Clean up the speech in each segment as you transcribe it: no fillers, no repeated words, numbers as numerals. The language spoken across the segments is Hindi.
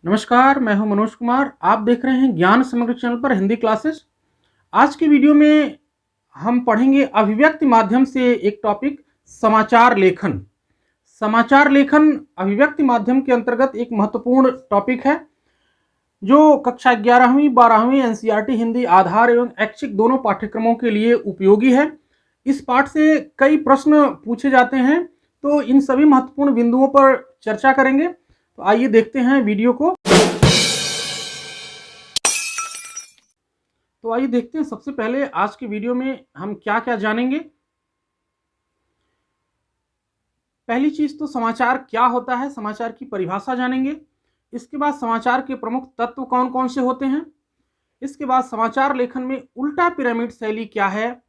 नमस्कार, मैं हूं मनोज कुमार। आप देख रहे हैं ज्ञान समग्र चैनल पर हिंदी क्लासेस। आज की वीडियो में हम पढ़ेंगे अभिव्यक्ति माध्यम से एक टॉपिक समाचार लेखन। समाचार लेखन अभिव्यक्ति माध्यम के अंतर्गत एक महत्वपूर्ण टॉपिक है जो कक्षा 11वीं 12वीं एनसीईआरटी हिंदी आधार एवं ऐच्छिक दोनों पाठ्यक्रमों के लिए उपयोगी है। इस पाठ से कई प्रश्न पूछे जाते हैं, तो इन सभी महत्वपूर्ण बिंदुओं पर चर्चा करेंगे। तो आइए देखते हैं वीडियो को। तो आइए देखते हैं सबसे पहले आज की वीडियो में हम क्या क्या जानेंगे। पहली चीज तो समाचार क्या होता है, समाचार की परिभाषा जानेंगे। इसके बाद समाचार के प्रमुख तत्व कौन कौन से होते हैं। इसके बाद समाचार लेखन में उल्टा पिरामिड शैली क्या है,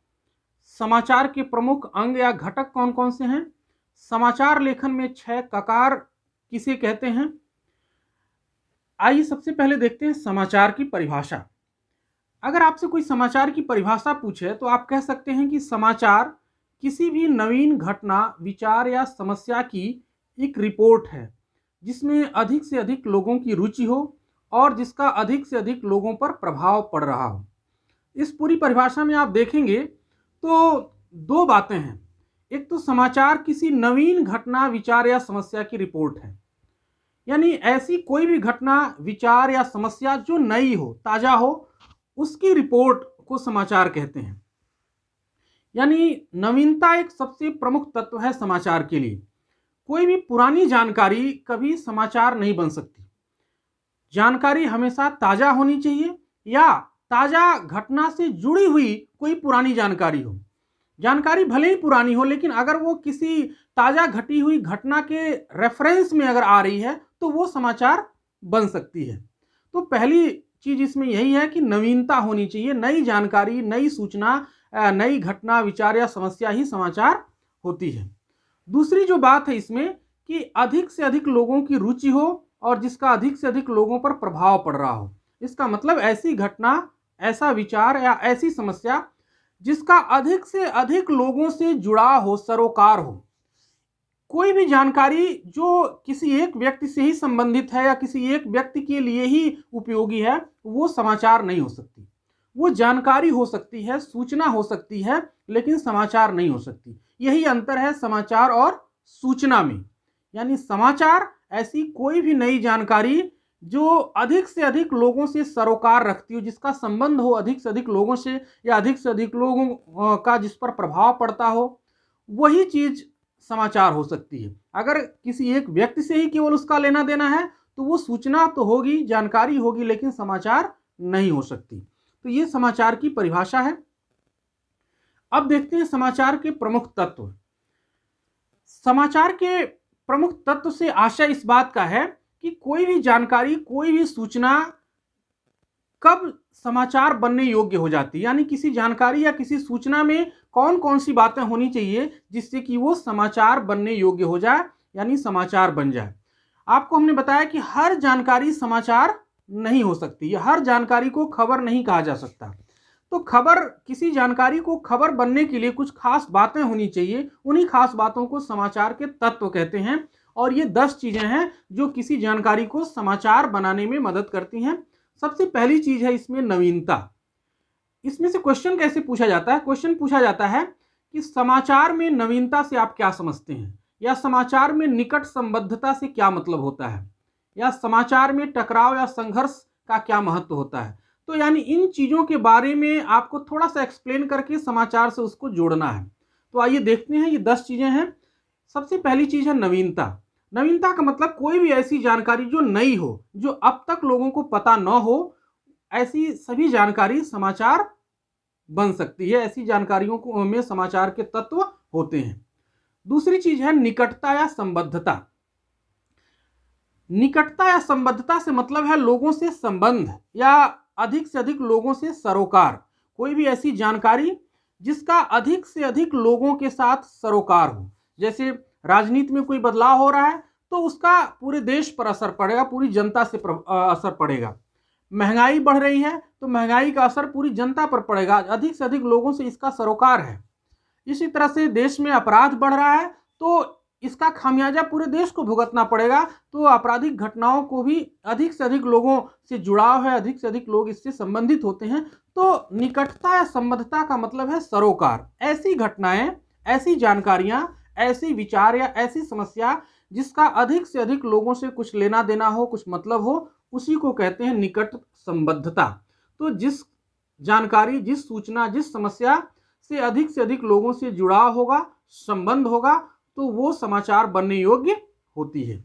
समाचार के प्रमुख अंग या घटक कौन कौन से हैं, समाचार लेखन में 6 ककार किसे कहते हैं। आइए सबसे पहले देखते हैं समाचार की परिभाषा। अगर आपसे कोई समाचार की परिभाषा पूछे तो आप कह सकते हैं कि समाचार किसी भी नवीन घटना, विचार या समस्या की एक रिपोर्ट है जिसमें अधिक से अधिक लोगों की रुचि हो और जिसका अधिक से अधिक लोगों पर प्रभाव पड़ रहा हो। इस पूरी परिभाषा में आप देखेंगे तो दो बातें हैं। एक तो समाचार किसी नवीन घटना, विचार या समस्या की रिपोर्ट है, यानी ऐसी कोई भी घटना, विचार या समस्या जो नई हो, ताजा हो, उसकी रिपोर्ट को समाचार कहते हैं। यानी नवीनता एक सबसे प्रमुख तत्व है समाचार के लिए। कोई भी पुरानी जानकारी कभी समाचार नहीं बन सकती। जानकारी हमेशा ताजा होनी चाहिए या ताजा घटना से जुड़ी हुई कोई पुरानी जानकारी हो। जानकारी भले ही पुरानी हो, लेकिन अगर वो किसी ताजा घटी हुई घटना के रेफरेंस में अगर आ रही है तो वो समाचार बन सकती है। तो पहली चीज इसमें यही है कि नवीनता होनी चाहिए। नई जानकारी, नई सूचना, नई घटना, विचार या समस्या ही समाचार होती है। दूसरी जो बात है इसमें कि अधिक से अधिक लोगों की रुचि हो और जिसका अधिक से अधिक लोगों पर प्रभाव पड़ रहा हो। इसका मतलब ऐसी घटना, ऐसा विचार या ऐसी समस्या जिसका अधिक से अधिक लोगों से जुड़ाव हो, सरोकार हो। कोई भी जानकारी जो किसी एक व्यक्ति से ही संबंधित है या किसी एक व्यक्ति के लिए ही उपयोगी है, वो समाचार नहीं हो सकती। वो जानकारी हो सकती है, सूचना हो सकती है, लेकिन समाचार नहीं हो सकती। यही अंतर है समाचार और सूचना में। यानी समाचार ऐसी कोई भी नई जानकारी जो अधिक से अधिक लोगों से सरोकार रखती हो, जिसका संबंध हो अधिक से अधिक लोगों से या अधिक से अधिक लोगों का जिस पर प्रभाव पड़ता हो, वही चीज समाचार हो सकती है। अगर किसी एक व्यक्ति से ही केवल उसका लेना देना है तो वो सूचना तो होगी, जानकारी होगी, लेकिन समाचार नहीं हो सकती। तो ये समाचार की परिभाषा है। अब देखते हैं समाचार के प्रमुख तत्व। समाचार के प्रमुख तत्व से आशय इस बात का है कि कोई भी जानकारी, कोई भी सूचना कब समाचार बनने योग्य हो जाती है। यानी किसी जानकारी या किसी सूचना में कौन कौन सी बातें होनी चाहिए जिससे कि वो समाचार बनने योग्य हो जाए, यानी समाचार बन जाए। आपको हमने बताया कि हर जानकारी समाचार नहीं हो सकती, हर जानकारी को खबर नहीं कहा जा सकता। तो खबर, किसी जानकारी को खबर बनने के लिए कुछ खास बातें होनी चाहिए। उन्हीं खास बातों को समाचार के तत्व कहते हैं। और ये 10 चीजें हैं जो किसी जानकारी को समाचार बनाने में मदद करती हैं। सबसे पहली चीज है इसमें नवीनता। इसमें से क्वेश्चन कैसे पूछा जाता है? क्वेश्चन पूछा जाता है कि समाचार में नवीनता से आप क्या समझते हैं, या समाचार में निकट संबद्धता से क्या मतलब होता है, या समाचार में टकराव या संघर्ष का क्या महत्व होता है। तो यानी इन चीजों के बारे में आपको थोड़ा सा एक्सप्लेन करके समाचार से उसको जोड़ना है। तो आइए देखते हैं, ये 10 चीजें हैं। सबसे पहली चीज है नवीनता। नवीनता का मतलब कोई भी ऐसी जानकारी जो नई हो, जो अब तक लोगों को पता न हो, ऐसी सभी जानकारी समाचार बन सकती है। ऐसी जानकारियों को में समाचार के तत्व होते हैं। दूसरी चीज है निकटता या संबद्धता। निकटता या संबद्धता से मतलब है लोगों से संबंध या अधिक से अधिक लोगों से सरोकार। कोई भी ऐसी जानकारी जिसका अधिक से अधिक लोगों के साथ सरोकार हो। जैसे राजनीति में कोई बदलाव हो रहा है तो उसका पूरे देश पर असर पड़ेगा, पूरी जनता से असर पड़ेगा। महंगाई बढ़ रही है तो महंगाई का असर पूरी जनता पर पड़ेगा, अधिक से अधिक लोगों से इसका सरोकार है। इसी तरह से देश में अपराध बढ़ रहा है तो इसका खामियाजा पूरे देश को भुगतना पड़ेगा। तो आपराधिक घटनाओं को भी अधिक से अधिक लोगों से जुड़ाव है, अधिक से अधिक लोग इससे संबंधित होते हैं। तो निकटता या संबद्धता का मतलब है सरोकार। ऐसी घटनाएं, ऐसी जानकारियां, ऐसी विचार या ऐसी समस्या जिसका अधिक से अधिक लोगों से कुछ लेना देना हो, कुछ मतलब हो, उसी को कहते हैं निकट संबद्धता। तो जिस जानकारी, जिस सूचना, जिस समस्या से अधिक लोगों से जुड़ाव होगा, संबंध होगा, तो वो समाचार बनने योग्य होती है।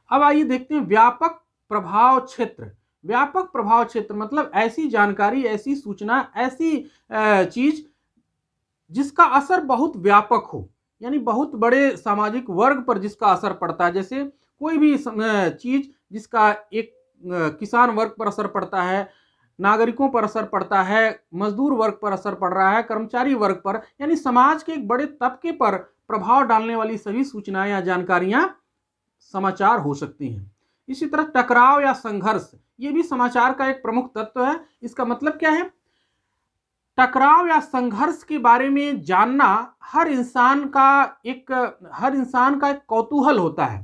अब आइए देखते हैं व्यापक प्रभाव क्षेत्र। व्यापक प्रभाव क्षेत्र मतलब ऐसी जानकारी, ऐसी सूचना, ऐसी चीज जिसका असर बहुत व्यापक हो, यानी बहुत बड़े सामाजिक वर्ग पर जिसका असर पड़ता है। जैसे कोई भी चीज जिसका एक किसान वर्ग पर असर पड़ता है, नागरिकों पर असर पड़ता है, मजदूर वर्ग पर असर पड़ रहा है, कर्मचारी वर्ग पर, यानी समाज के एक बड़े तबके पर प्रभाव डालने वाली सभी सूचनाएं या जानकारियां समाचार हो सकती हैं। इसी तरह टकराव या संघर्ष, ये भी समाचार का एक प्रमुख तत्व है। इसका मतलब क्या है? टकराव या संघर्ष के बारे में जानना हर इंसान का एक कौतूहल होता है।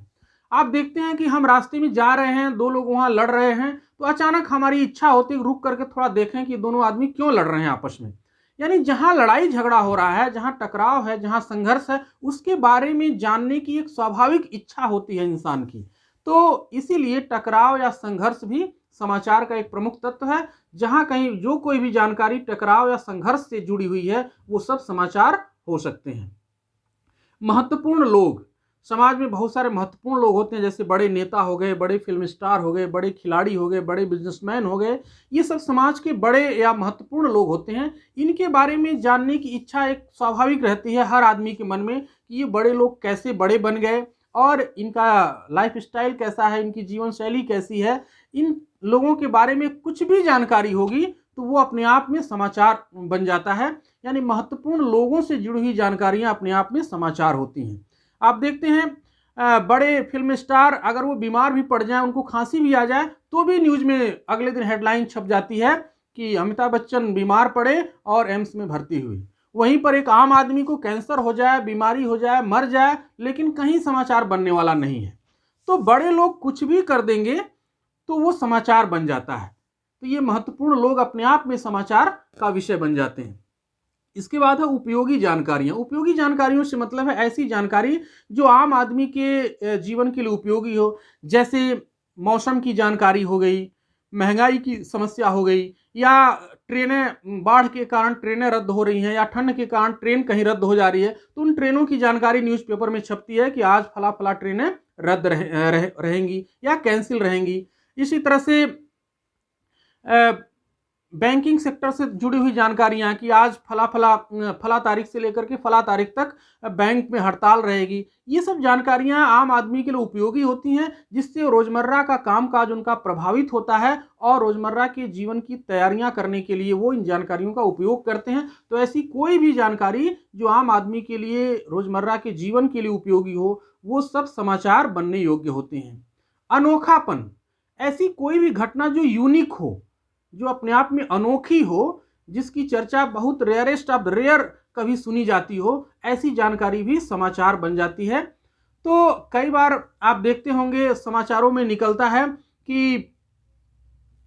आप देखते हैं कि हम रास्ते में जा रहे हैं, दो लोग वहां लड़ रहे हैं, तो अचानक हमारी इच्छा होती है रुक करके थोड़ा देखें कि दोनों आदमी क्यों लड़ रहे हैं आपस में। यानी जहां लड़ाई झगड़ा हो रहा है, जहां टकराव है, जहां संघर्ष है, उसके बारे में जानने की एक स्वाभाविक इच्छा होती है इंसान की। तो इसीलिए टकराव या संघर्ष भी समाचार का एक प्रमुख तत्व है। जहां कहीं जो कोई भी जानकारी टकराव या संघर्ष से जुड़ी हुई है, वो सब समाचार हो सकते हैं। महत्वपूर्ण लोग, समाज में बहुत सारे महत्वपूर्ण लोग होते हैं, जैसे बड़े नेता हो गए, बड़े फिल्म स्टार हो गए, बड़े खिलाड़ी हो गए, बड़े बिजनेसमैन हो गए। ये सब समाज के बड़े या महत्वपूर्ण लोग होते हैं। इनके बारे में जानने की इच्छा एक स्वाभाविक रहती है हर आदमी के मन में कि ये बड़े लोग कैसे बड़े बन गए और इनका लाइफ स्टाइल कैसा है, इनकी जीवन शैली कैसी है। इन लोगों के बारे में कुछ भी जानकारी होगी तो वो अपने आप में समाचार बन जाता है। यानी महत्वपूर्ण लोगों से जुड़ी हुई जानकारियां अपने आप में समाचार होती हैं। आप देखते हैं बड़े फिल्म स्टार अगर वो बीमार भी पड़ जाए, उनको खांसी भी आ जाए, तो भी न्यूज में अगले दिन हेडलाइन छप जाती है कि अमिताभ बच्चन बीमार पड़े और एम्स में भर्ती हुई। वहीं पर एक आम आदमी को कैंसर हो जाए, बीमारी हो जाए, मर जाए, लेकिन कहीं समाचार बनने वाला नहीं है। तो बड़े लोग कुछ भी कर देंगे तो वो समाचार बन जाता है। तो ये महत्वपूर्ण लोग अपने आप में समाचार का विषय बन जाते हैं। इसके बाद है उपयोगी जानकारियां। उपयोगी जानकारियों से मतलब है ऐसी जानकारी जो आम आदमी के जीवन के लिए उपयोगी हो। जैसे मौसम की जानकारी हो गई, महंगाई की समस्या हो गई, या ट्रेनें, बाढ़ के कारण ट्रेनें रद्द हो रही हैं, या ठंड के कारण ट्रेन कहीं रद्द हो जा रही है, तो उन ट्रेनों की जानकारी न्यूज़पेपर में छपती है कि आज फला फला ट्रेनें रद्द रहेंगी या कैंसिल रहेंगी। इसी तरह से बैंकिंग सेक्टर से जुड़ी हुई जानकारियां कि आज फला तारीख से लेकर के फला तारीख तक बैंक में हड़ताल रहेगी। ये सब जानकारियां आम आदमी के लिए उपयोगी होती हैं, जिससे रोजमर्रा का कामकाज उनका प्रभावित होता है और रोजमर्रा के जीवन की तैयारियां करने के लिए वो इन जानकारियों का उपयोग करते हैं। तो ऐसी कोई भी जानकारी जो आम आदमी के लिए रोजमर्रा के जीवन के लिए उपयोगी हो, वो सब समाचार बनने योग्य होते हैं। अनोखापन, ऐसी कोई भी घटना जो यूनिक हो, जो अपने आप में अनोखी हो, जिसकी चर्चा बहुत रेयरेस्ट ऑफ द रेयर कभी सुनी जाती हो, ऐसी जानकारी भी समाचार बन जाती है। तो कई बार आप देखते होंगे समाचारों में निकलता है कि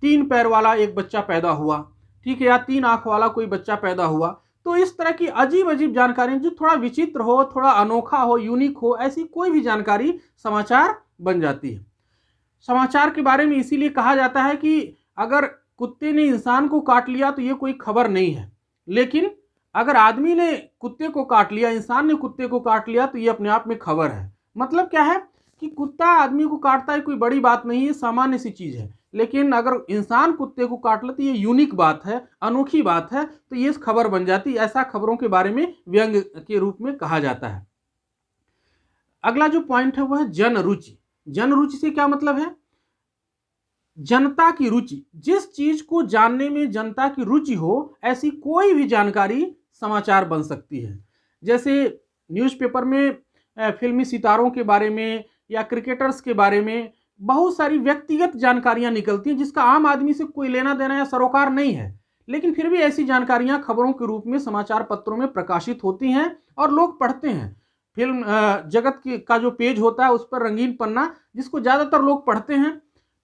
3 पैर वाला एक बच्चा पैदा हुआ, ठीक है, या 3 आंख वाला कोई बच्चा पैदा हुआ। तो इस तरह की अजीब अजीब जानकारी जो थोड़ा विचित्र हो, थोड़ा अनोखा हो, यूनिक हो, ऐसी कोई भी जानकारी समाचार बन जाती है। समाचार के बारे में इसीलिए कहा जाता है कि अगर कुत्ते ने इंसान को काट लिया तो ये कोई खबर नहीं है, लेकिन अगर आदमी ने कुत्ते को काट लिया, इंसान ने कुत्ते को काट लिया, तो ये अपने आप में खबर है। मतलब क्या है कि कुत्ता आदमी को काटता है, कोई बड़ी बात नहीं है, सामान्य सी चीज है। लेकिन अगर इंसान कुत्ते को काट ले तो ये यूनिक बात है, अनोखी बात है, तो ये खबर बन जाती। ऐसा खबरों के बारे में व्यंग के रूप में कहा जाता है। अगला जो पॉइंट है वह है जन रुचि। जन रुचि से क्या मतलब है? जनता की रुचि, जिस चीज को जानने में जनता की रुचि हो, ऐसी कोई भी जानकारी समाचार बन सकती है। जैसे न्यूज़पेपर में फिल्मी सितारों के बारे में या क्रिकेटर्स के बारे में बहुत सारी व्यक्तिगत जानकारियां निकलती हैं, जिसका आम आदमी से कोई लेना देना या सरोकार नहीं है, लेकिन फिर भी ऐसी जानकारियां खबरों के रूप में समाचार पत्रों में प्रकाशित होती हैं और लोग पढ़ते हैं। फिल्म जगत का जो पेज होता है उस पर रंगीन पन्ना, जिसको ज़्यादातर लोग पढ़ते हैं।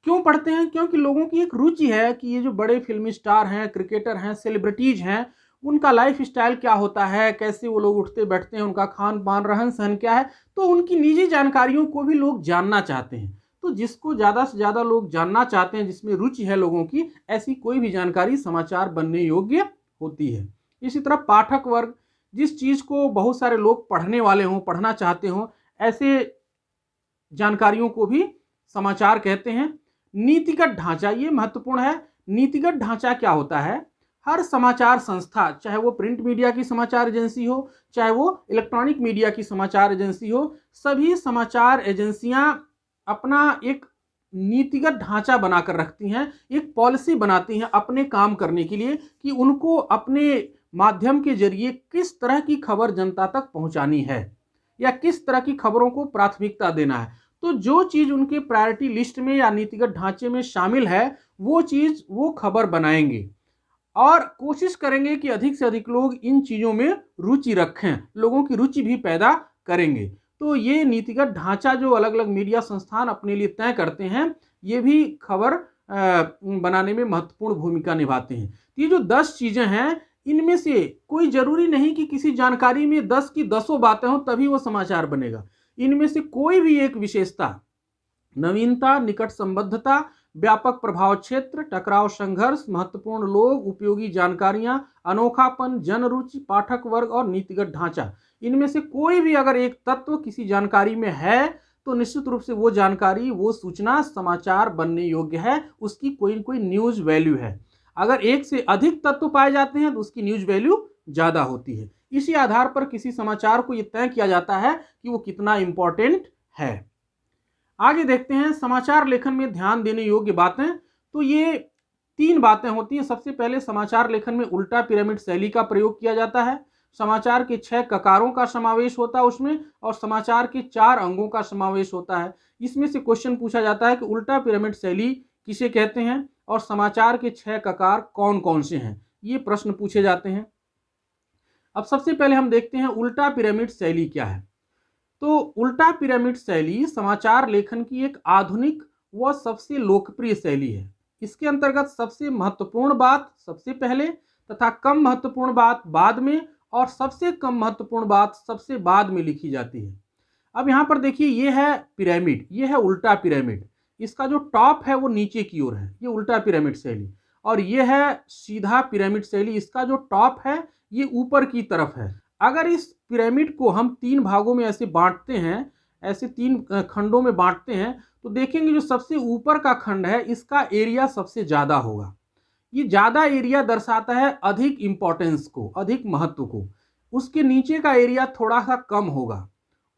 क्यों पढ़ते हैं? क्योंकि लोगों की एक रुचि है कि ये जो बड़े फिल्मी स्टार हैं, क्रिकेटर हैं, सेलिब्रिटीज हैं, उनका लाइफ स्टाइल क्या होता है, कैसे वो लोग उठते बैठते हैं, उनका खान पान रहन सहन क्या है, तो उनकी निजी जानकारियों को भी लोग जानना चाहते हैं। तो जिसको ज़्यादा से ज़्यादा लोग जानना चाहते हैं, जिसमें रुचि है लोगों की, ऐसी कोई भी जानकारी समाचार बनने योग्य होती है। इसी तरह पाठक वर्ग, जिस चीज़ को बहुत सारे लोग पढ़ने वाले हों, पढ़ना चाहते हों, ऐसे जानकारियों को भी समाचार कहते हैं। नीतिगत ढांचा, ये महत्वपूर्ण है। नीतिगत ढांचा क्या होता है? हर समाचार संस्था, चाहे वो प्रिंट मीडिया की समाचार एजेंसी हो, चाहे वो इलेक्ट्रॉनिक मीडिया की समाचार एजेंसी हो, सभी समाचार एजेंसियां अपना एक नीतिगत ढांचा बनाकर रखती हैं, एक पॉलिसी बनाती हैं अपने काम करने के लिए कि उनको अपने माध्यम के जरिए किस तरह की खबर जनता तक पहुंचानी है या किस तरह की खबरों को प्राथमिकता देना है। तो जो चीज़ उनके प्रायोरिटी लिस्ट में या नीतिगत ढांचे में शामिल है, वो चीज़ वो खबर बनाएंगे और कोशिश करेंगे कि अधिक से अधिक लोग इन चीज़ों में रुचि रखें, लोगों की रुचि भी पैदा करेंगे। तो ये नीतिगत ढांचा जो अलग अलग मीडिया संस्थान अपने लिए तय करते हैं, ये भी खबर बनाने में महत्वपूर्ण भूमिका निभाते हैं। ये जो 10 चीज़ें हैं, इनमें से कोई जरूरी नहीं कि किसी जानकारी में 10 की 10 बातें हों तभी वो समाचार बनेगा। इनमें से कोई भी एक विशेषता, नवीनता, निकट संबद्धता, व्यापक प्रभाव क्षेत्र, टकराव संघर्ष, महत्वपूर्ण लोग, उपयोगी जानकारियां, अनोखापन, जनरुचि, पाठक वर्ग और नीतिगत ढांचा, इनमें से कोई भी अगर एक तत्व किसी जानकारी में है तो निश्चित रूप से वो जानकारी, वो सूचना समाचार बनने योग्य है, उसकी कोई न कोई न्यूज वैल्यू है। अगर एक से अधिक तत्व पाए जाते हैं तो उसकी न्यूज वैल्यू ज्यादा होती है। इसी आधार पर किसी समाचार को यह तय किया जाता है कि वो कितना इंपॉर्टेंट है। आगे देखते हैं समाचार लेखन में ध्यान देने योग्य बातें। तो ये 3 बातें होती हैं। सबसे पहले समाचार लेखन में उल्टा पिरामिड शैली का प्रयोग किया जाता है। समाचार के 6 ककारों का समावेश होता है उसमें, और समाचार के 4 अंगों का समावेश होता है। इसमें से क्वेश्चन पूछा जाता है कि उल्टा पिरामिड शैली किसे कहते हैं और समाचार के 6 ककार कौन कौन से हैं, ये प्रश्न पूछे जाते हैं। अब सबसे पहले हम देखते हैं उल्टा पिरामिड शैली क्या है। तो उल्टा पिरामिड शैली समाचार लेखन की एक आधुनिक व सबसे लोकप्रिय शैली है। इसके अंतर्गत सबसे महत्वपूर्ण बात सबसे पहले तथा कम महत्वपूर्ण बात बाद में और सबसे कम महत्वपूर्ण बात सबसे बाद में लिखी जाती है। अब यहाँ पर देखिए, ये है पिरामिड, ये है उल्टा पिरामिड। इसका जो टॉप है वो नीचे की ओर है, ये उल्टा पिरामिड शैली। और ये है सीधा पिरामिड शैली, इसका जो टॉप है ये ऊपर की तरफ है। अगर इस पिरामिड को हम 3 भागों में ऐसे बांटते हैं, ऐसे 3 खंडों में बांटते हैं, तो देखेंगे जो सबसे ऊपर का खंड है इसका एरिया सबसे ज़्यादा होगा। ये ज़्यादा एरिया दर्शाता है अधिक इंपॉर्टेंस को, अधिक महत्व को। उसके नीचे का एरिया थोड़ा सा कम होगा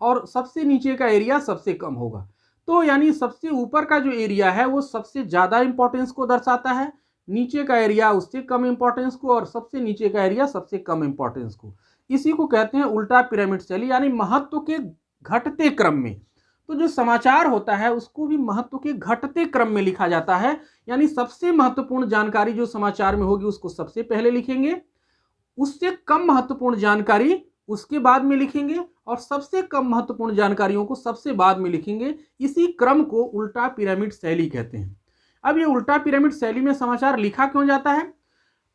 और सबसे नीचे का एरिया सबसे कम होगा। तो यानी सबसे ऊपर का जो एरिया है वो सबसे ज़्यादा इंपॉर्टेंस को दर्शाता है, नीचे का एरिया उससे कम इंपॉर्टेंस को, और सबसे नीचे का एरिया सबसे कम इंपॉर्टेंस को। इसी को कहते हैं उल्टा पिरामिड शैली, यानी महत्व के घटते क्रम में। तो जो समाचार होता है उसको भी महत्व के घटते क्रम में लिखा जाता है, यानी सबसे महत्वपूर्ण जानकारी जो समाचार में होगी उसको सबसे पहले लिखेंगे, उससे कम महत्वपूर्ण जानकारी उसके बाद में लिखेंगे, और सबसे कम महत्वपूर्ण जानकारियों को सबसे बाद में लिखेंगे। इसी क्रम को उल्टा पिरामिड शैली कहते हैं। अब ये उल्टा पिरामिड शैली में समाचार लिखा क्यों जाता है?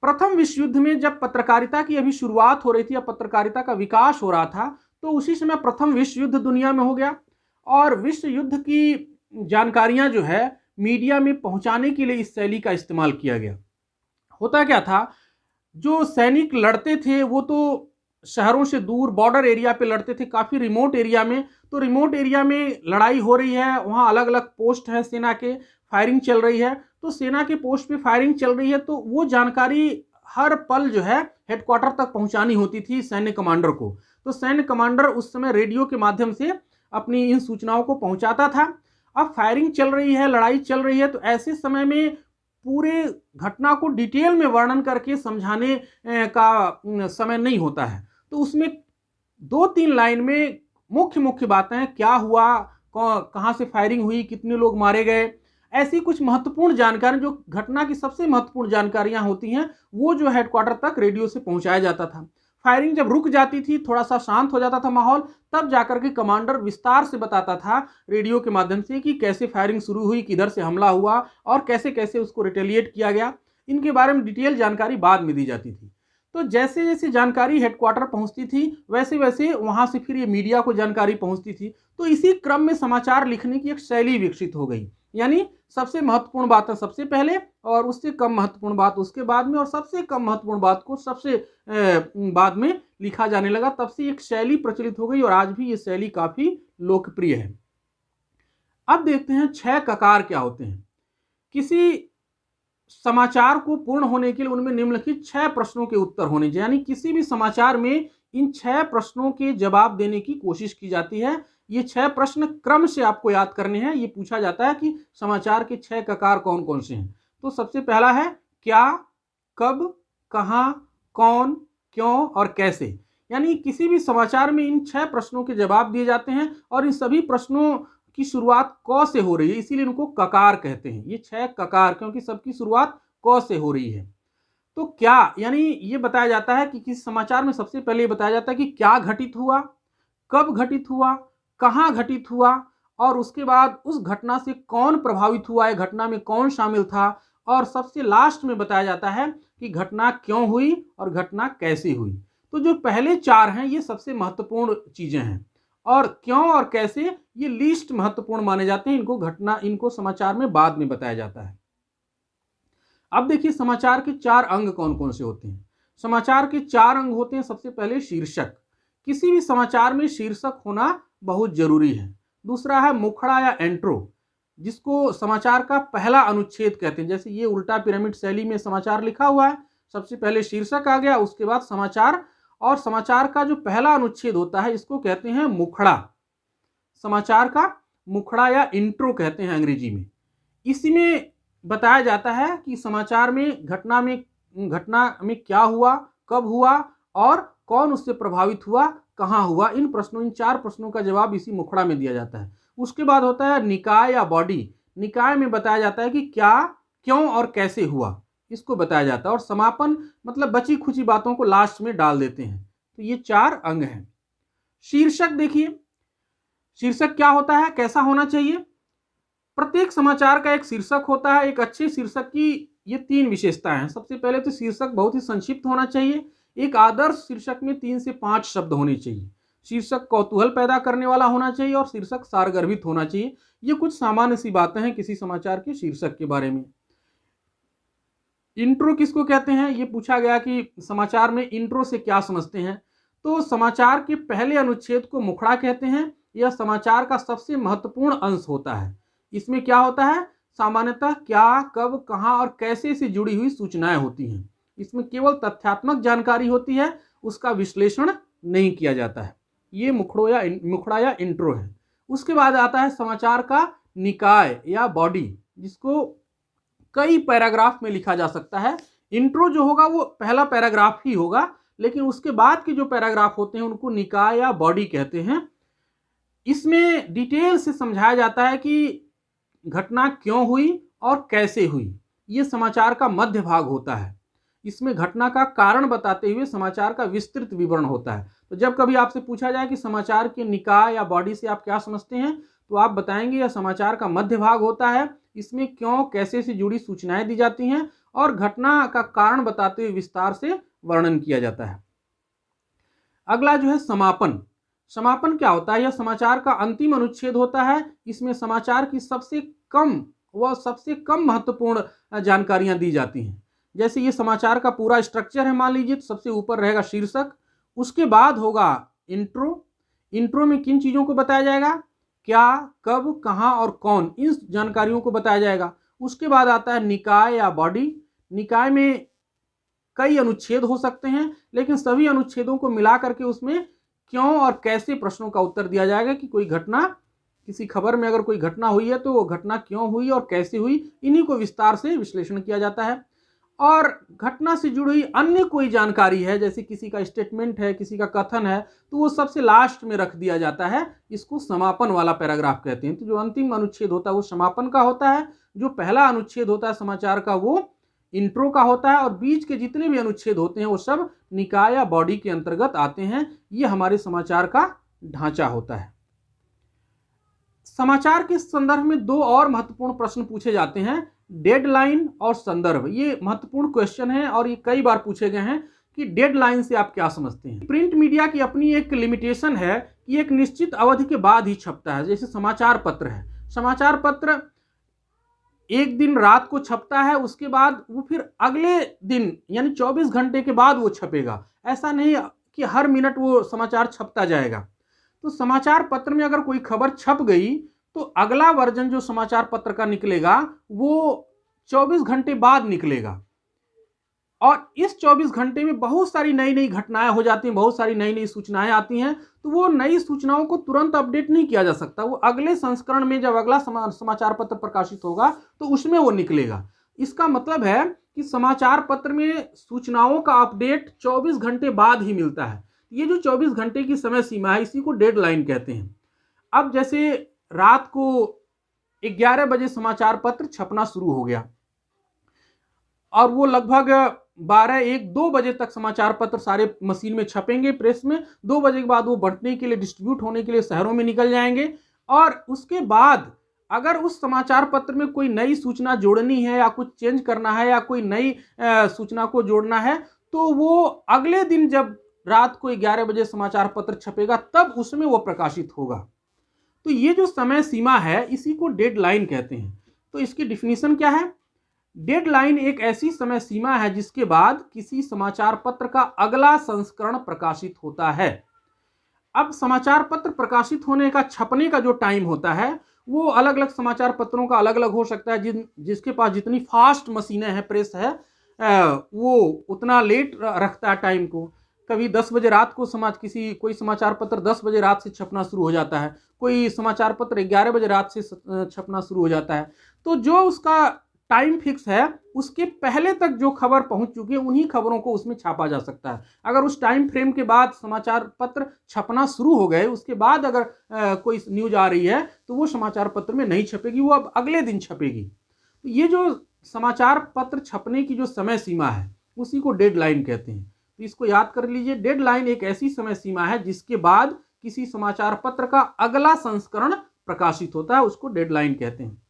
प्रथम विश्व युद्ध में जब पत्रकारिता की अभी शुरुआत हो रही थी या पत्रकारिता का विकास हो रहा था, तो उसी समय प्रथम विश्व युद्ध दुनिया में हो गया, और विश्व युद्ध की जानकारियां जो है मीडिया में पहुंचाने के लिए इस शैली का इस्तेमाल किया गया। होता क्या था, जो सैनिक लड़ते थे वो तो शहरों से दूर बॉर्डर एरिया पे लड़ते थे, काफ़ी रिमोट एरिया में। तो रिमोट एरिया में लड़ाई हो रही है, वहाँ अलग अलग पोस्ट है सेना के, फायरिंग चल रही है, तो सेना के पोस्ट पे फायरिंग चल रही है, तो वो जानकारी हर पल जो है हेडक्वार्टर तक पहुंचानी होती थी सैन्य कमांडर को। तो सैन्य कमांडर उस समय रेडियो के माध्यम से अपनी इन सूचनाओं को पहुंचाता था। अब फायरिंग चल रही है, लड़ाई चल रही है, तो ऐसे समय में पूरे घटना को डिटेल में वर्णन करके समझाने का समय नहीं होता है। तो उसमें 2-3 लाइन में मुख्य मुख्य बातें, क्या हुआ, कहाँ से फायरिंग हुई, कितने लोग मारे गए, ऐसी कुछ महत्वपूर्ण जानकारी, जो घटना की सबसे महत्वपूर्ण जानकारियां होती हैं, वो जो हेडक्वार्टर तक रेडियो से पहुंचाया जाता था। फायरिंग जब रुक जाती थी, थोड़ा सा शांत हो जाता था माहौल, तब जाकर के कमांडर विस्तार से बताता था रेडियो के माध्यम से कि कैसे फायरिंग शुरू हुई, किधर से हमला हुआ और कैसे कैसे उसको रिटेलिएट किया गया। इनके बारे में डिटेल जानकारी बाद में दी जाती थी। तो जैसे जैसे जानकारी हेडक्वार्टर पहुंचती थी वैसे वैसे वहां से फिर ये मीडिया को जानकारी पहुंचती थी। तो इसी क्रम में समाचार लिखने की एक शैली विकसित हो गई, यानी सबसे महत्वपूर्ण बात सबसे पहले और उससे कम महत्वपूर्ण बात उसके बाद में और सबसे कम महत्वपूर्ण बात को सबसे बाद में लिखा जाने लगा। तब से एक शैली प्रचलित हो गई और आज भी ये शैली काफी लोकप्रिय है। अब देखते हैं 6 ककार क्या होते हैं। किसी समाचार को पूर्ण होने के लिए उनमें निम्नलिखित 6 प्रश्नों के उत्तर होने चाहिए, यानी किसी भी समाचार में इन 6 प्रश्नों के जवाब देने की कोशिश की जाती है। ये 6 प्रश्न क्रम से आपको याद करने हैं। ये पूछा जाता है कि समाचार के 6 ककार कौन कौन से हैं। तो सबसे पहला है क्या, कब, कहां, कौन, क्यों और कैसे। यानी किसी भी समाचार में इन 6 प्रश्नों के जवाब दिए जाते हैं और इन सभी प्रश्नों की शुरुआत क से हो रही है, इसीलिए इनको ककार कहते हैं। ये 6 ककार, क्योंकि सबकी शुरुआत क से हो रही है। तो क्या, यानी ये बताया जाता है कि किसी समाचार में सबसे पहले ये बताया जाता है कि क्या घटित हुआ, कब घटित हुआ, कहाँ घटित हुआ और उसके बाद उस घटना से कौन प्रभावित हुआ है, घटना में कौन शामिल था, और सबसे लास्ट में बताया जाता है कि घटना क्यों हुई और घटना कैसे हुई। तो जो पहले 4 हैं ये सबसे महत्वपूर्ण चीजें हैं और क्यों और कैसे ये लीस्ट महत्वपूर्ण माने जाते हैं। इनको समाचार में बाद में बताया जाता है। अब देखिए समाचार के 4 अंग कौन कौन से होते हैं। समाचार के 4 अंग होते हैं। सबसे पहले शीर्षक, किसी भी समाचार में शीर्षक होना बहुत जरूरी है। दूसरा है मुखड़ा या एंट्रो, जिसको समाचार का पहला अनुच्छेद कहते हैं। जैसे ये उल्टा पिरामिड शैली में समाचार लिखा हुआ है, सबसे पहले शीर्षक आ गया, उसके बाद समाचार, और समाचार का जो पहला अनुच्छेद होता है इसको कहते हैं मुखड़ा। समाचार का मुखड़ा या इंट्रो कहते हैं अंग्रेजी में। इसमें बताया जाता है कि समाचार में घटना में क्या हुआ, कब हुआ और कौन उससे प्रभावित हुआ, कहाँ हुआ। इन 4 प्रश्नों का जवाब इसी मुखड़ा में दिया जाता है। उसके बाद होता है निकाय या बॉडी। निकाय में बताया जाता है कि क्या, क्यों और कैसे हुआ, इसको बताया जाता है। और समापन मतलब बची खुची बातों को लास्ट में डाल देते हैं। तो ये 4 अंग हैं। शीर्षक देखिए, शीर्षक क्या होता है, कैसा होना चाहिए। प्रत्येक समाचार का एक शीर्षक होता है। एक अच्छे शीर्षक की ये 3 विशेषताएं हैं। सबसे पहले तो शीर्षक बहुत ही संक्षिप्त होना चाहिए। एक आदर्श शीर्षक में 3 से 5 शब्द होने चाहिए। शीर्षक कौतूहल पैदा करने वाला होना चाहिए और शीर्षक सारगर्भित होना चाहिए। ये कुछ सामान्य सी बातें हैं किसी समाचार के शीर्षक के बारे में। इंट्रो किसको कहते हैं, ये पूछा गया कि समाचार में इंट्रो से क्या समझते हैं। तो समाचार के पहले अनुच्छेद को मुखड़ा कहते हैं। यह समाचार का सबसे महत्वपूर्ण अंश होता है। इसमें क्या होता है, सामान्यतः क्या, कब, कहां और कैसे से जुड़ी हुई सूचनाएं होती हैं। इसमें केवल तथ्यात्मक जानकारी होती है, उसका विश्लेषण नहीं किया जाता है। ये मुखड़ा या इंट्रो है। उसके बाद आता है समाचार का निकाय या बॉडी, जिसको कई पैराग्राफ में लिखा जा सकता है। इंट्रो जो होगा वो पहला पैराग्राफ ही होगा, लेकिन उसके बाद के जो पैराग्राफ होते हैं उनको निकाय या बॉडी कहते हैं। इसमें डिटेल से समझाया जाता है कि घटना क्यों हुई और कैसे हुई। ये समाचार का मध्य भाग होता है। इसमें घटना का कारण बताते हुए समाचार का विस्तृत विवरण होता है। तो जब कभी आपसे पूछा जाए कि समाचार के निकाय या बॉडी से आप क्या समझते हैं, तो आप बताएंगे यह समाचार का मध्य भाग होता है। इसमें क्यों, कैसे से जुड़ी सूचनाएं दी जाती हैं और घटना का कारण बताते हुए विस्तार से वर्णन किया जाता है। अगला जो है समापन। समापन क्या होता है, यह समाचार का अंतिम अनुच्छेद होता है। इसमें समाचार की सबसे कम महत्वपूर्ण जानकारियां दी जाती हैं। जैसे ये समाचार का पूरा स्ट्रक्चर है, मान लीजिए, तो सबसे ऊपर रहेगा शीर्षक, उसके बाद होगा इंट्रो। इंट्रो में किन चीजों को बताया जाएगा, क्या, कब, कहां और कौन, इन जानकारियों को बताया जाएगा। उसके बाद आता है निकाय या बॉडी। निकाय में कई अनुच्छेद हो सकते हैं, लेकिन सभी अनुच्छेदों को मिला करके उसमें क्यों और कैसे प्रश्नों का उत्तर दिया जाएगा कि कोई घटना, किसी खबर में अगर कोई घटना हुई है तो वो घटना क्यों हुई और कैसे हुई, इन्हीं को विस्तार से विश्लेषण किया जाता है। और घटना से जुड़ी हुई अन्य कोई जानकारी है, जैसे किसी का स्टेटमेंट है, किसी का कथन है, तो वो सबसे लास्ट में रख दिया जाता है। इसको समापन वाला पैराग्राफ कहते हैं। तो जो अंतिम अनुच्छेद होता है वो समापन का होता है। जो पहला अनुच्छेद होता है समाचार का वो इंट्रो का होता है और बीच के जितने भी अनुच्छेद होते हैं वो सब निकाय या बॉडी के अंतर्गत आते हैं। ये हमारे समाचार का ढांचा होता है। समाचार के संदर्भ में दो और महत्वपूर्ण प्रश्न पूछे जाते हैं, डेडलाइन और संदर्भ। ये महत्वपूर्ण क्वेश्चन है और ये कई बार पूछे गए हैं कि डेडलाइन से आप क्या समझते हैं। प्रिंट मीडिया की अपनी एक लिमिटेशन है कि एक निश्चित अवधि के बाद ही छपता है। जैसे समाचार पत्र है, समाचार पत्र एक दिन रात को छपता है, उसके बाद वो फिर अगले दिन यानी 24 घंटे के बाद वो छपेगा। ऐसा नहीं कि हर मिनट वो समाचार छपता जाएगा। तो समाचार पत्र में अगर कोई खबर छप गई तो अगला वर्जन जो समाचार पत्र का निकलेगा वो 24 घंटे बाद निकलेगा और इस 24 घंटे में बहुत सारी नई नई घटनाएं हो जाती हैं, बहुत सारी नई नई सूचनाएं आती हैं। तो वो नई सूचनाओं को तुरंत अपडेट नहीं किया जा सकता, वो अगले संस्करण में जब अगला समाचार पत्र प्रकाशित होगा तो उसमें वो निकलेगा। इसका मतलब है कि समाचार पत्र में सूचनाओं का अपडेट 24 घंटे बाद ही मिलता है। ये जो 24 घंटे की समय सीमा है इसी को डेडलाइन कहते हैं। अब जैसे रात को 11 बजे समाचार पत्र छपना शुरू हो गया और वो लगभग 12, 1, 2 बजे तक समाचार पत्र सारे मशीन में छपेंगे, प्रेस में। 2 बजे के बाद वो बंटने के लिए, डिस्ट्रीब्यूट होने के लिए शहरों में निकल जाएंगे और उसके बाद अगर उस समाचार पत्र में कोई नई सूचना जोड़नी है या कुछ चेंज करना है या कोई नई सूचना को जोड़ना है तो वो अगले दिन जब रात को 11 बजे समाचार पत्र छपेगा तब उसमें वो प्रकाशित होगा। तो ये जो समय सीमा है इसी को डेडलाइन कहते हैं। तो इसकी डिफिनीशन क्या है? डेडलाइन एक ऐसी समय सीमा है जिसके बाद किसी समाचार पत्र का अगला संस्करण प्रकाशित होता है। अब समाचार पत्र प्रकाशित होने का, छपने का जो टाइम होता है वो अलग अलग समाचार पत्रों का अलग अलग हो सकता है। जिसके पास जितनी फास्ट मशीनें हैं, प्रेस है, वो उतना लेट रखता है टाइम को। कभी 10 बजे रात को कोई समाचार पत्र 10 बजे रात से छपना शुरू हो जाता है, कोई समाचार पत्र 11 बजे रात से छपना शुरू हो जाता है। तो जो उसका टाइम फिक्स है उसके पहले तक जो खबर पहुंच चुकी है उन्हीं खबरों को उसमें छापा जा सकता है। अगर उस टाइम फ्रेम के बाद समाचार पत्र छपना शुरू हो गए, उसके बाद अगर कोई न्यूज आ रही है तो वो समाचार पत्र में नहीं छपेगी, वो अब अगले दिन छपेगी। तो ये जो समाचार पत्र छपने की जो समय सीमा है उसी को डेडलाइन कहते हैं। तो इसको याद कर लीजिए, डेडलाइन एक ऐसी समय सीमा है जिसके बाद किसी समाचार पत्र का अगला संस्करण प्रकाशित होता है, उसको डेडलाइन कहते हैं।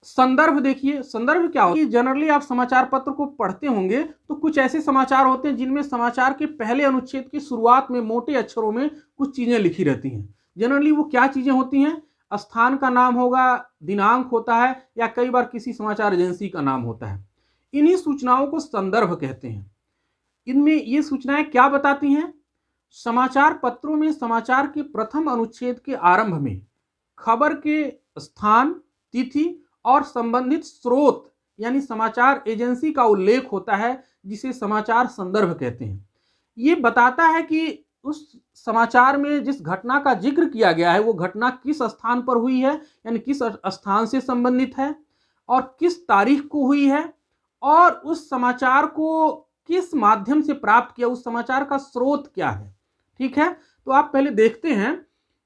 संदर्भ देखिए, संदर्भ क्या होता है? जनरली आप समाचार पत्र को पढ़ते होंगे तो कुछ ऐसे समाचार होते हैं जिनमें समाचार के पहले अनुच्छेद की शुरुआत में मोटे अक्षरों में कुछ चीजें लिखी रहती हैं। जनरली वो क्या चीजें होती हैं? स्थान का नाम होगा, दिनांक होता है या कई बार किसी समाचार एजेंसी का नाम होता है। इन्हीं सूचनाओं को संदर्भ कहते हैं। इनमें ये सूचनाएं क्या बताती हैं? समाचार पत्रों में समाचार के प्रथम अनुच्छेद के आरंभ में खबर के स्थान, तिथि और संबंधित स्रोत यानी समाचार एजेंसी का उल्लेख होता है, जिसे समाचार संदर्भ कहते हैं। ये बताता है कि उस समाचार में जिस घटना का जिक्र किया गया है वो घटना किस स्थान पर हुई है, यानी किस स्थान से संबंधित है और किस तारीख को हुई है, और उस समाचार को किस माध्यम से प्राप्त किया, उस समाचार का स्रोत क्या है। ठीक है, तो आप पहले देखते हैं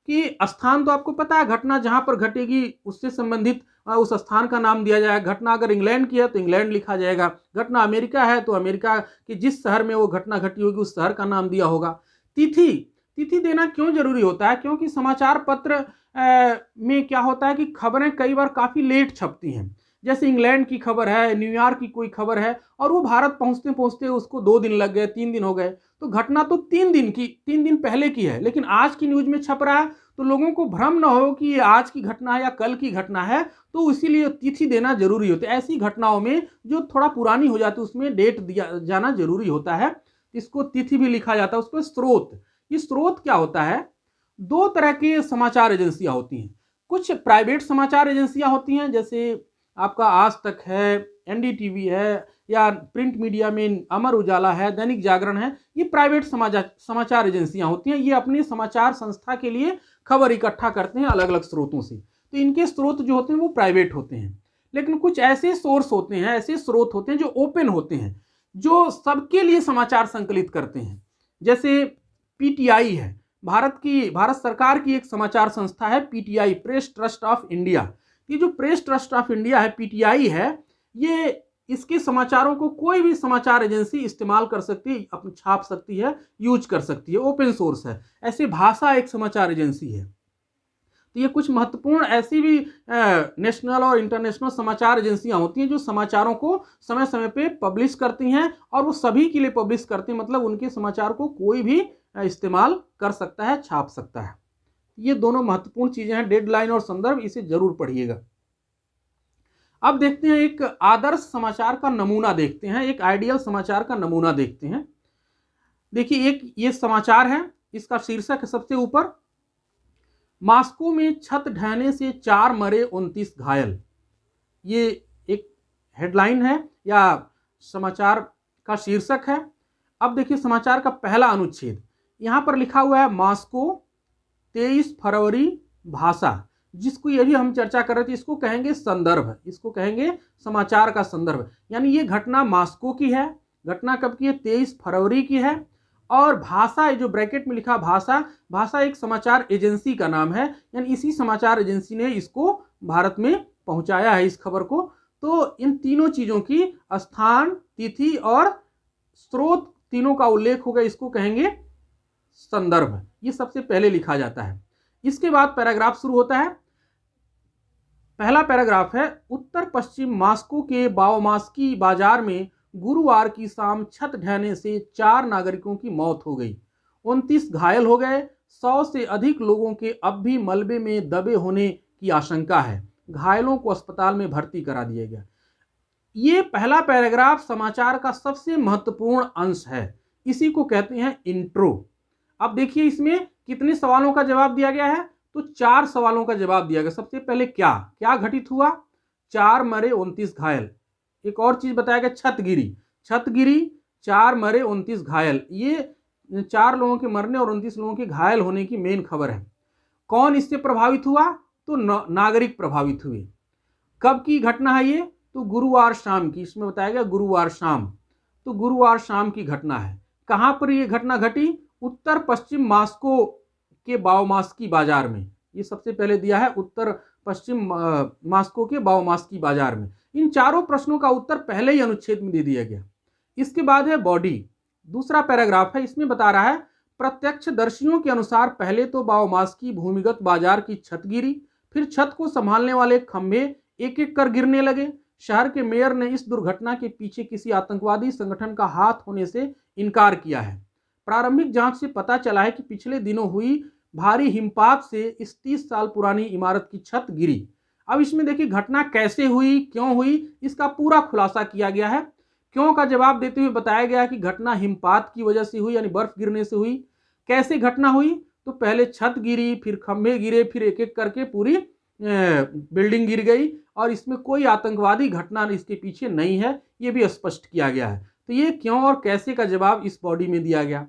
कि स्थान तो आपको पता है, घटना जहां पर घटेगी उससे संबंधित उस स्थान का नाम दिया जाएगा। घटना अगर इंग्लैंड की है तो इंग्लैंड लिखा जाएगा, घटना अमेरिका है तो अमेरिका के जिस शहर में वो घटना घटी होगी उस शहर का नाम दिया होगा। तिथि देना क्यों जरूरी होता है? क्योंकि समाचार पत्र में क्या होता है कि खबरें कई बार काफ़ी लेट छपती हैं। जैसे इंग्लैंड की खबर है, न्यूयॉर्क की कोई खबर है और वो भारत पहुंचते पहुंचते उसको 2 दिन लग गए, 3 दिन हो गए, तो घटना तो 3 दिन पहले की है, लेकिन आज की न्यूज में छप रहा है, तो लोगों को भ्रम न हो कि ये आज की घटना है या कल की घटना है, तो इसीलिए तिथि देना जरूरी होता है। ऐसी घटनाओं में जो थोड़ा पुरानी हो जाती है उसमें डेट दिया जाना जरूरी होता है, इसको तिथि भी लिखा जाता है। उसको स्रोत, ये स्रोत क्या होता है? 2 तरह के समाचार एजेंसियां होती हैं। कुछ प्राइवेट समाचार एजेंसियां होती हैं, जैसे आपका आज तक है, एनडीटीवी है, या प्रिंट मीडिया में अमर उजाला है, दैनिक जागरण है, ये प्राइवेट समाचार एजेंसियां होती हैं। ये अपने समाचार संस्था के लिए खबर इकट्ठा करते हैं अलग अलग स्रोतों से, तो इनके स्रोत जो होते हैं वो प्राइवेट होते हैं। लेकिन कुछ ऐसे सोर्स होते हैं, ऐसे स्रोत होते हैं जो ओपन होते हैं, जो सबके लिए समाचार संकलित करते हैं। जैसे पीटीआई है, भारत सरकार की एक समाचार संस्था है PTI, press trust of India. ये जो प्रेस ट्रस्ट ऑफ इंडिया है, पीटीआई है, ये इसके समाचारों को कोई भी समाचार एजेंसी इस्तेमाल कर सकती है, अपनी छाप सकती है, यूज कर सकती है, ओपन सोर्स है। ऐसे भाषा एक समाचार एजेंसी है। तो ये कुछ महत्वपूर्ण ऐसी भी नेशनल और इंटरनेशनल समाचार एजेंसियां होती हैं जो समाचारों को समय समय पे पब्लिश करती हैं, और वो सभी के लिए पब्लिश करती हैं, मतलब उनके समाचार को कोई भी इस्तेमाल कर सकता है, छाप सकता है। ये दोनों महत्वपूर्ण चीजें हैं, डेडलाइन और संदर्भ, इसे जरूर पढ़िएगा। अब देखते हैं एक आदर्श समाचार का नमूना देखते हैं, एक आइडियल समाचार का नमूना देखते हैं। देखिए एक ये समाचार है, इसका शीर्षक है सबसे ऊपर, मॉस्को में छत ढहने से 4 मरे 29 घायल। ये एक हेडलाइन है या समाचार का शीर्षक है। अब देखिए समाचार का पहला अनुच्छेद, यहां पर लिखा हुआ है मॉस्को 23 फरवरी भाषा, जिसको ये भी हम चर्चा कर रहे थे, इसको कहेंगे संदर्भ, इसको कहेंगे समाचार का संदर्भ। यानी ये घटना मॉस्को की है, घटना कब की है, 23 फरवरी की है। और भाषा, जो ब्रैकेट में लिखा भाषा, भाषा एक समाचार एजेंसी का नाम है, यानी इसी समाचार एजेंसी ने इसको भारत में पहुंचाया है, इस खबर को। तो इन तीनों चीजों की स्थान, तिथि और स्रोत तीनों का उल्लेख होगा, इसको कहेंगे संदर्भ। ये सबसे पहले लिखा जाता है। इसके बाद पैराग्राफ शुरू होता है। पहला पैराग्राफ है, उत्तर पश्चिम मॉस्को के बाओमास्की बाजार में गुरुवार की शाम छत ढहने से 4 नागरिकों की मौत हो गई, 29 घायल हो गए। 100 से अधिक लोगों के अब भी मलबे में दबे होने की आशंका है। घायलों को अस्पताल में भर्ती करा दिया गया। ये पहला पैराग्राफ समाचार का सबसे महत्वपूर्ण अंश है, इसी को कहते हैं इंट्रो। अब देखिए इसमें कितने सवालों का जवाब दिया गया है, तो 4 सवालों का जवाब दिया गया। सबसे पहले क्या क्या घटित हुआ, 4 मरे 29 घायल। एक और चीज बताया गया, छत गिरी, छत गिरी, 4 मरे 29 घायल। ये 4 लोगों के मरने और 29 लोगों के घायल होने की मेन खबर है। कौन इससे प्रभावित हुआ, तो नागरिक प्रभावित हुए। कब की घटना है ये, तो गुरुवार शाम की, इसमें बताया गया गुरुवार शाम, तो गुरुवार शाम की घटना है। कहां पर ये घटना घटी, उत्तर पश्चिम मॉस्को के बाओमास्की बाजार में। ये सबसे पहले दिया है, उत्तर पश्चिम मॉस्को के बाओमास्की बाजार में। इन चारों प्रश्नों का उत्तर पहले ही अनुच्छेद में दे दिया गया। इसके बाद है बॉडी, दूसरा पैराग्राफ है, इसमें बता रहा है, प्रत्यक्षदर्शियों के अनुसार पहले तो बाओमास्की भूमिगत बाजार की छत गिरी, फिर छत को संभालने वाले खंभे एक एक कर गिरने लगे। शहर के मेयर ने इस दुर्घटना के पीछे किसी आतंकवादी संगठन का हाथ होने से इनकार किया है। प्रारंभिक जांच से पता चला है कि पिछले दिनों हुई भारी हिमपात से इस 30 साल पुरानी इमारत की छत गिरी। अब इसमें देखिए घटना कैसे हुई, क्यों हुई, इसका पूरा खुलासा किया गया है। क्यों का जवाब देते हुए बताया गया कि घटना हिमपात की वजह से हुई, यानी बर्फ गिरने से हुई। कैसे घटना हुई, तो पहले छत गिरी, फिर खंभे गिरे, फिर एक एक करके पूरी बिल्डिंग गिर गई, और इसमें कोई आतंकवादी घटना इसके पीछे नहीं है, ये भी स्पष्ट किया गया है। तो ये क्यों और कैसे का जवाब इस बॉडी में दिया गया।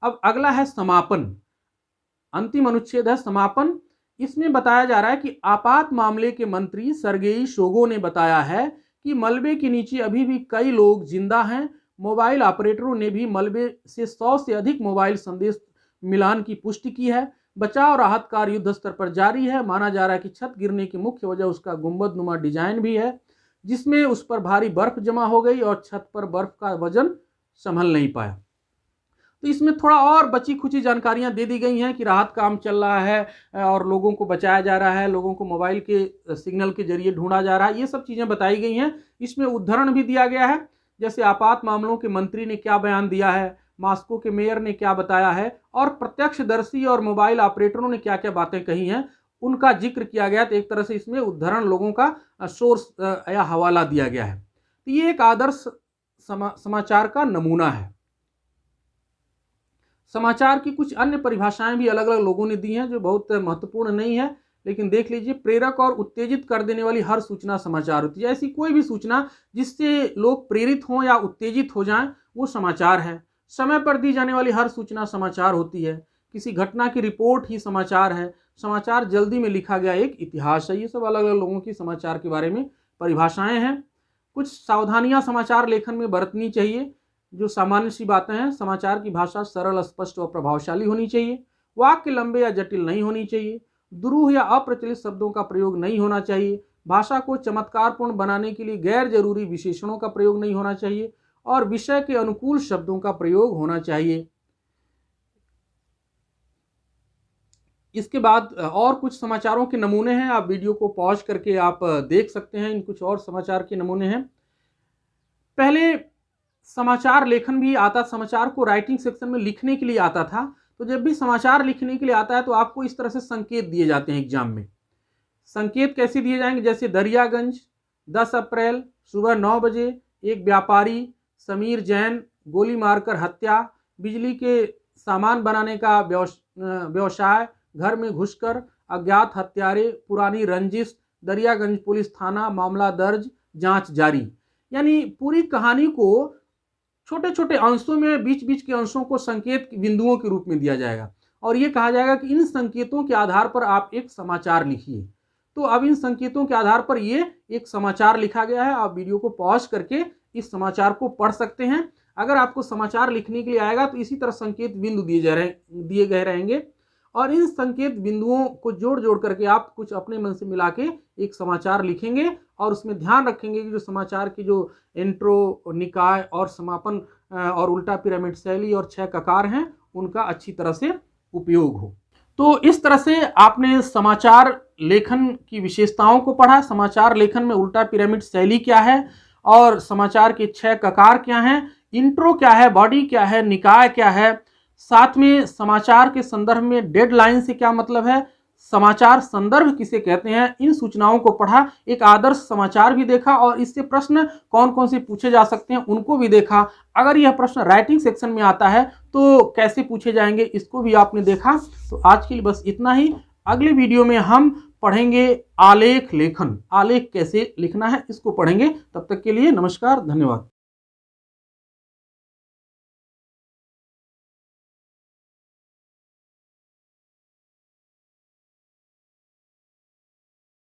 अब अगला है समापन, अंतिम अनुच्छेद है समापन। इसमें बताया जा रहा है कि आपात मामले के मंत्री सर्गेई शोगो ने बताया है कि मलबे के नीचे अभी भी कई लोग जिंदा हैं। मोबाइल ऑपरेटरों ने भी मलबे से 100 से अधिक मोबाइल संदेश मिलान की पुष्टि की है। बचाव राहत कार्य युद्ध स्तर पर जारी है। माना जा रहा है कि छत गिरने की मुख्य वजह उसका गुंबदनुमा डिजाइन भी है, जिसमें उस पर भारी बर्फ जमा हो गई और छत पर बर्फ का वजन संभल नहीं पाया। तो इसमें थोड़ा और बची खुची जानकारियां दे दी गई हैं कि राहत काम चल रहा है और लोगों को बचाया जा रहा है, लोगों को मोबाइल के सिग्नल के जरिए ढूंढा जा रहा है, ये सब चीज़ें बताई गई हैं। इसमें उद्धरण भी दिया गया है, जैसे आपात मामलों के मंत्री ने क्या बयान दिया है, मॉस्को के मेयर ने क्या बताया है, और प्रत्यक्षदर्शी और मोबाइल ऑपरेटरों ने क्या क्या बातें कही हैं, उनका जिक्र किया गया। तो एक तरह से इसमें उद्धरण, लोगों का सोर्स या हवाला दिया गया है। तो ये एक आदर्श समाचार का नमूना है। समाचार की कुछ अन्य परिभाषाएं भी अलग अलग लोगों ने दी हैं जो बहुत महत्वपूर्ण नहीं है, लेकिन देख लीजिए, प्रेरक और उत्तेजित कर देने वाली हर सूचना समाचार होती है। ऐसी कोई भी सूचना जिससे लोग प्रेरित हों या उत्तेजित हो जाएं, वो समाचार है। समय पर दी जाने वाली हर सूचना समाचार होती है। किसी घटना की रिपोर्ट ही समाचार है। समाचार जल्दी में लिखा गया एक इतिहास है। ये सब अलग अलग लोगों की समाचार के बारे में परिभाषाएं हैं। कुछ सावधानियां समाचार लेखन में बरतनी चाहिए। जो सामान्य सी बातें हैं, समाचार की भाषा सरल, स्पष्ट और प्रभावशाली होनी चाहिए। वाक्य लंबे या जटिल नहीं होनी चाहिए। दुरूह या अप्रचलित शब्दों का प्रयोग नहीं होना चाहिए। भाषा को चमत्कारपूर्ण बनाने के लिए गैर जरूरी विशेषणों का प्रयोग नहीं होना चाहिए और विषय के अनुकूल शब्दों का प्रयोग होना चाहिए। इसके बाद और कुछ समाचारों के नमूने हैं, आप वीडियो को पॉज करके आप देख सकते हैं। इन कुछ और समाचार के नमूने हैं। पहले समाचार लेखन भी आता, समाचार को राइटिंग सेक्शन में लिखने के लिए आता था। तो जब भी समाचार लिखने के लिए आता है तो आपको इस तरह से संकेत दिए जाते हैं एग्जाम में। संकेत कैसे दिए जाएंगे, जैसे दरियागंज 10 अप्रैल सुबह 9 बजे एक व्यापारी समीर जैन गोली मारकर हत्या, बिजली के सामान बनाने का व्यवसाय, घर में घुसकर अज्ञात हत्यारे, पुरानी रंजिश, दरियागंज पुलिस थाना, मामला दर्ज, जांच जारी। यानी पूरी कहानी को छोटे छोटे अंशों में, बीच बीच के अंशों को संकेत बिंदुओं के रूप में दिया जाएगा और ये कहा जाएगा कि इन संकेतों के आधार पर आप एक समाचार लिखिए। तो अब इन संकेतों के आधार पर ये एक समाचार लिखा गया है। आप वीडियो को पॉज करके इस समाचार को पढ़ सकते हैं। अगर आपको समाचार लिखने के लिए आएगा तो इसी तरह संकेत बिंदु दिए गए रहेंगे और इन संकेत बिंदुओं को जोड़ जोड़ करके आप कुछ अपने मन से मिला के एक समाचार लिखेंगे और उसमें ध्यान रखेंगे कि जो समाचार की जो इंट्रो, निकाय और समापन और उल्टा पिरामिड शैली और 6 ककार हैं उनका अच्छी तरह से उपयोग हो। तो इस तरह से आपने समाचार लेखन की विशेषताओं को पढ़ा। समाचार लेखन में उल्टा पिरामिड शैली क्या है और समाचार के 6 ककार क्या हैं, इंट्रो क्या है, बॉडी क्या है, निकाय क्या है, साथ में समाचार के संदर्भ में डेडलाइन से क्या मतलब है, समाचार संदर्भ किसे कहते हैं, इन सूचनाओं को पढ़ा। एक आदर्श समाचार भी देखा और इससे प्रश्न कौन कौन से पूछे जा सकते हैं उनको भी देखा। अगर यह प्रश्न राइटिंग सेक्शन में आता है तो कैसे पूछे जाएंगे इसको भी आपने देखा। तो आज के लिए बस इतना ही। अगले वीडियो में हम पढ़ेंगे आलेख लेखन, आलेख कैसे लिखना है इसको पढ़ेंगे। तब तक के लिए नमस्कार, धन्यवाद।